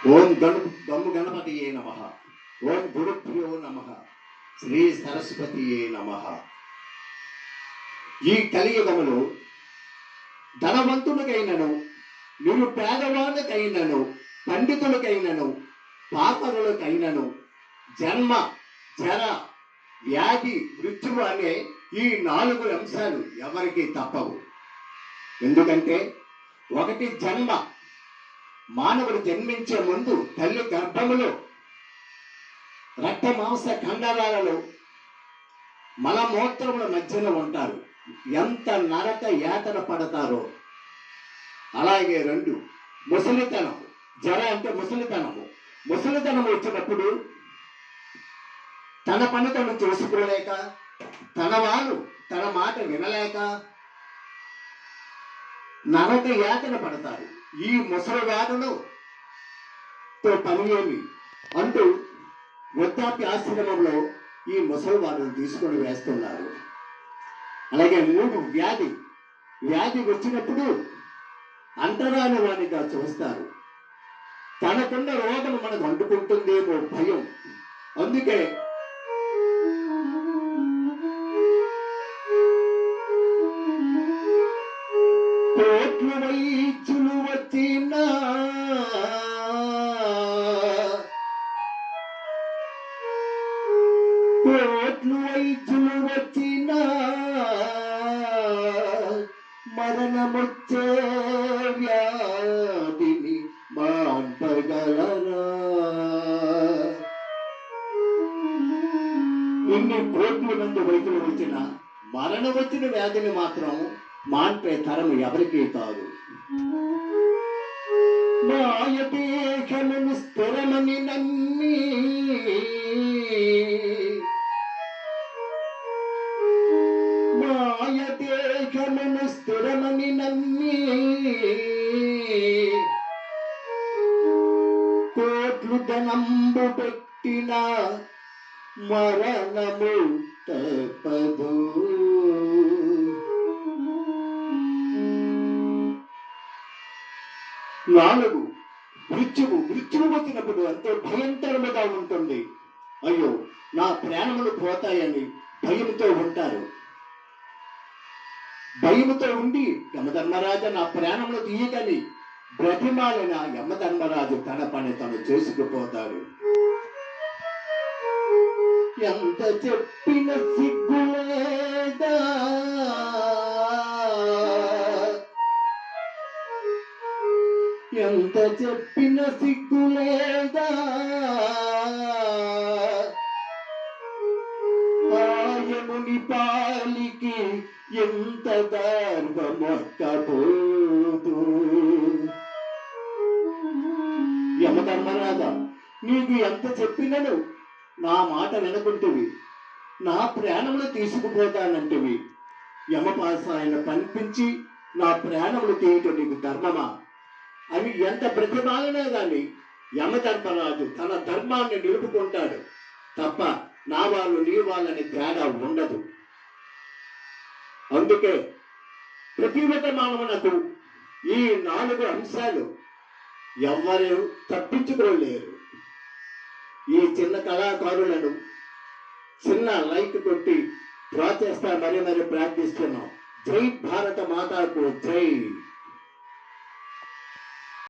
ఓం గమ్ము గణపతియే నమః. ఓం గురుభ్యో నమః. శ్రీ సరస్వతియే నమః. ఈ కలియుగములో ధనవంతులకైనను నిరుపేదవాళ్ళకైనను పండితులకైనను పాపరులకైనను జన్మ జర వ్యాధి మృత్యువు అనే ఈ 4 అంశాలు ఎవరికి తప్పవు. ఎందుకంటే ఒకటి జన్మ. మానవుడు జన్మించే ముందు తల్లి గర్భములో రక్త మాంస కండరాలలో మలమూత్రముల మధ్యన ఉంటారు. ఎంత నరక యాతన పడతారో. అలాగే 2 ముసలితనం. జర అంటే ముసలితనము. ముసలితనం వచ్చినప్పుడు తన పని తను చేసుకోలేక, తన వాళ్ళు తన మాట వినలేక నరక యాతన పడతారు. ఈ ముసలి వ్యాధులు పని ఏమి అంటూ వృద్ధాప్య ఆశ్రమంలో ఈ ముసలి వారిని తీసుకొని వేస్తున్నారు. అలాగే 3 వ్యాధి వచ్చినప్పుడు అంటరాని వాడిగా చూస్తారు. తనకున్న రోగం మనకు అంటుకుంటుందేమో భయం. అందుకే కోట్లు వైద్యులు వచ్చినా మరణమొచ్చే వ్యాధిని మాన్పగలరా? ఇన్ని కోట్లు మంది వైద్యులు వచ్చిన మరణం వచ్చిన వ్యాధిని మాత్రం మాన్పే తరం ఎవరికీ కాదు. మాయదేశమును స్థిరమని నమ్మి మాయదేశమును స్థిరమని నమ్మి కోట్లు ధనంబు పెట్టిన మరణము తప్పదు. నాలుగు మృత్యువు వచ్చినప్పుడు ఎంతో భయంకరముగా ఉంటుంది. అయ్యో నా ప్రాణములు పోతాయని భయంతో ఉంటారు. భయముతో ఉండి యమధర్మరాజు నా ప్రాణములు తీయగని బ్రతిమాలిన యమధర్మరాజు తన పని తను చేసుకుపోతాడు. ఎంత చెప్పిన సిగ్గులేదా, ఎంత చెప్పిన సిగ్గులేదా, ఆయముని పాలికి ఎంత గర్వమొక్కబోదు. యమధర్మరాజా, నీకు ఎంత చెప్పినను నా మాట వినకుంటివి, నా ప్రాణములు తీసుకుపోతానంటివి. యమపాసాయన కనిపించి నా ప్రాణములు తీయటం నీకు ధర్మమా అని ఎంత ప్రతిమాలనే కానీ యమధర్మరాజు తన ధర్మాన్ని నిలుపుకుంటాడు తప్ప నా వాళ్ళు నీ వాళ్ళని తేడా ఉండదు. అందుకే ప్రతి ఒక్క మానవునకు ఈ 4 అంశాలు ఎవ్వరూ తప్పించుకోలేరు. ఈ చిన్న కళాకారులను చిన్న లైక్ కొట్టి డ్రా చేస్తా మరీ ప్రార్థిస్తున్నాం. జై భారత మాతాకు జై.